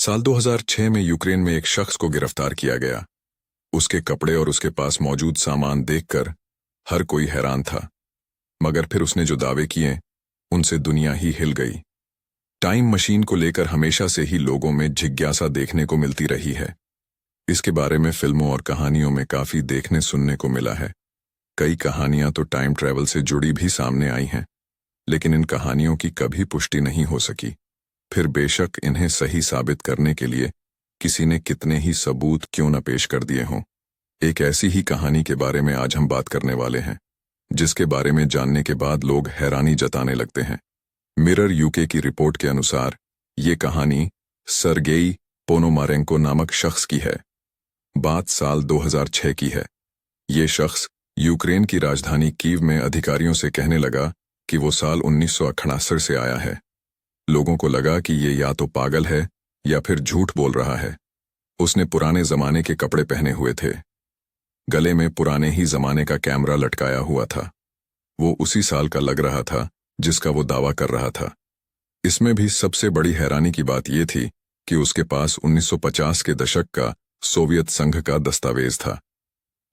साल 2006 में यूक्रेन में एक शख्स को गिरफ्तार किया गया। उसके कपड़े और उसके पास मौजूद सामान देखकर हर कोई हैरान था, मगर फिर उसने जो दावे किए उनसे दुनिया ही हिल गई। टाइम मशीन को लेकर हमेशा से ही लोगों में जिज्ञासा देखने को मिलती रही है। इसके बारे में फिल्मों और कहानियों में काफी देखने सुनने को मिला है। कई कहानियां तो टाइम ट्रैवल से जुड़ी भी सामने आई हैं, लेकिन इन कहानियों की कभी पुष्टि नहीं हो सकी। फिर बेशक इन्हें सही साबित करने के लिए किसी ने कितने ही सबूत क्यों न पेश कर दिए हों। एक ऐसी ही कहानी के बारे में आज हम बात करने वाले हैं, जिसके बारे में जानने के बाद लोग हैरानी जताने लगते हैं। मिरर यूके की रिपोर्ट के अनुसार ये कहानी सर्गेई पोनोमारेंको नामक शख्स की है। बात साल 2006 की है। ये शख्स यूक्रेन की राजधानी कीव में अधिकारियों से कहने लगा कि वो साल 1968 से आया है। लोगों को लगा कि ये या तो पागल है या फिर झूठ बोल रहा है। उसने पुराने जमाने के कपड़े पहने हुए थे, गले में पुराने ही जमाने का कैमरा लटकाया हुआ था। वो उसी साल का लग रहा था जिसका वो दावा कर रहा था। इसमें भी सबसे बड़ी हैरानी की बात यह थी कि उसके पास 1950 के दशक का सोवियत संघ का दस्तावेज था,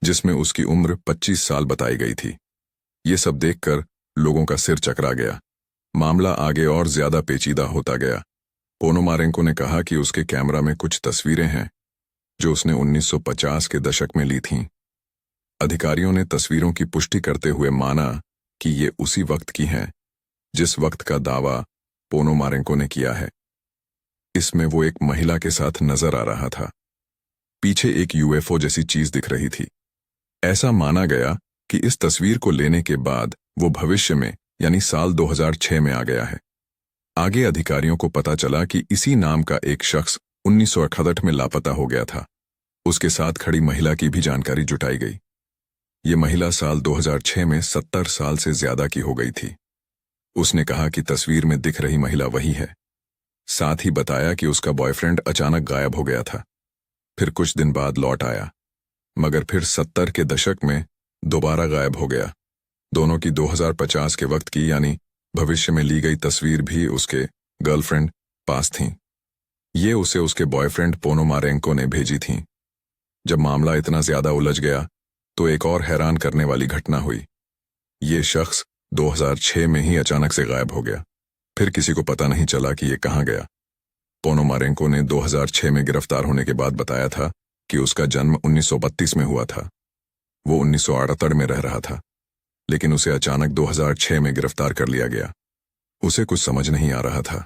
जिसमें उसकी उम्र 25 साल बताई गई थी। ये सब देखकर लोगों का सिर चकरा गया। मामला आगे और ज्यादा पेचीदा होता गया। पोनोमारेंको ने कहा कि उसके कैमरा में कुछ तस्वीरें हैं जो उसने 1950 के दशक में ली थीं। अधिकारियों ने तस्वीरों की पुष्टि करते हुए माना कि ये उसी वक्त की हैं जिस वक्त का दावा पोनोमारेंको ने किया है। इसमें वो एक महिला के साथ नजर आ रहा था। पीछे एक यूएफओ जैसी चीज दिख रही थी। ऐसा माना गया कि इस तस्वीर को लेने के बाद वो भविष्य में यानी साल 2006 में आ गया है। आगे अधिकारियों को पता चला कि इसी नाम का एक शख्स 1968 में लापता हो गया था। उसके साथ खड़ी महिला की भी जानकारी जुटाई गई। ये महिला साल 2006 में 70 साल से ज्यादा की हो गई थी। उसने कहा कि तस्वीर में दिख रही महिला वही है। साथ ही बताया कि उसका बॉयफ्रेंड अचानक गायब हो गया था, फिर कुछ दिन बाद लौट आया, मगर फिर 70 के दशक में दोबारा गायब हो गया। दोनों की 2050 के वक्त की यानी भविष्य में ली गई तस्वीर भी उसके गर्लफ्रेंड पास थी। ये उसे उसके बॉयफ्रेंड पोनोमारेंको ने भेजी थी। जब मामला इतना ज्यादा उलझ गया तो एक और हैरान करने वाली घटना हुई। ये शख्स 2006 में ही अचानक से गायब हो गया। फिर किसी को पता नहीं चला कि ये कहाँ गया। पोनोमारेंको ने 2006 में गिरफ्तार होने के बाद बताया था कि उसका जन्म 1932 में हुआ था। वो 1978 में रह रहा था, लेकिन उसे अचानक 2006 में गिरफ्तार कर लिया गया। उसे कुछ समझ नहीं आ रहा था।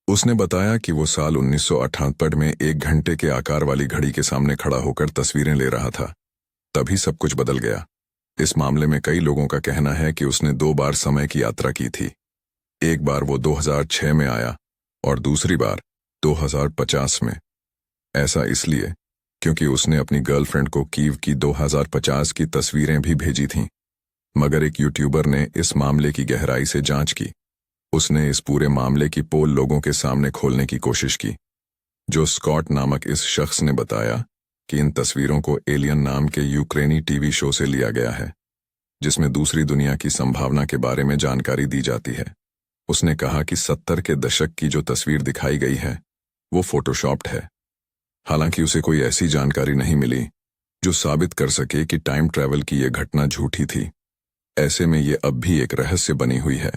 उसने बताया कि वो साल 1978 में 1 घंटे के आकार वाली घड़ी के सामने खड़ा होकर तस्वीरें ले रहा था। तभी सब कुछ बदल गया। इस मामले में कई लोगों का कहना है कि उसने 2 बार समय की यात्रा की थी। एक बार वो 2006 में आया और दूसरी बार 2050 में। ऐसा इसलिए क्योंकि उसने अपनी गर्लफ्रेंड को कीव की 2050 की तस्वीरें भी भेजी थीं। मगर एक यूट्यूबर ने इस मामले की गहराई से जांच की। उसने इस पूरे मामले की पोल लोगों के सामने खोलने की कोशिश की। जो स्कॉट नामक इस शख्स ने बताया कि इन तस्वीरों को एलियन नाम के यूक्रेनी टीवी शो से लिया गया है, जिसमें दूसरी दुनिया की संभावना के बारे में जानकारी दी जाती है। उसने कहा कि 70 के दशक की जो तस्वीर दिखाई गई है वो फोटोशॉप्ड है। हालांकि उसे कोई ऐसी जानकारी नहीं मिली जो साबित कर सके कि टाइम ट्रैवल की यह घटना झूठी थी। ऐसे में ये अब भी एक रहस्य बनी हुई है।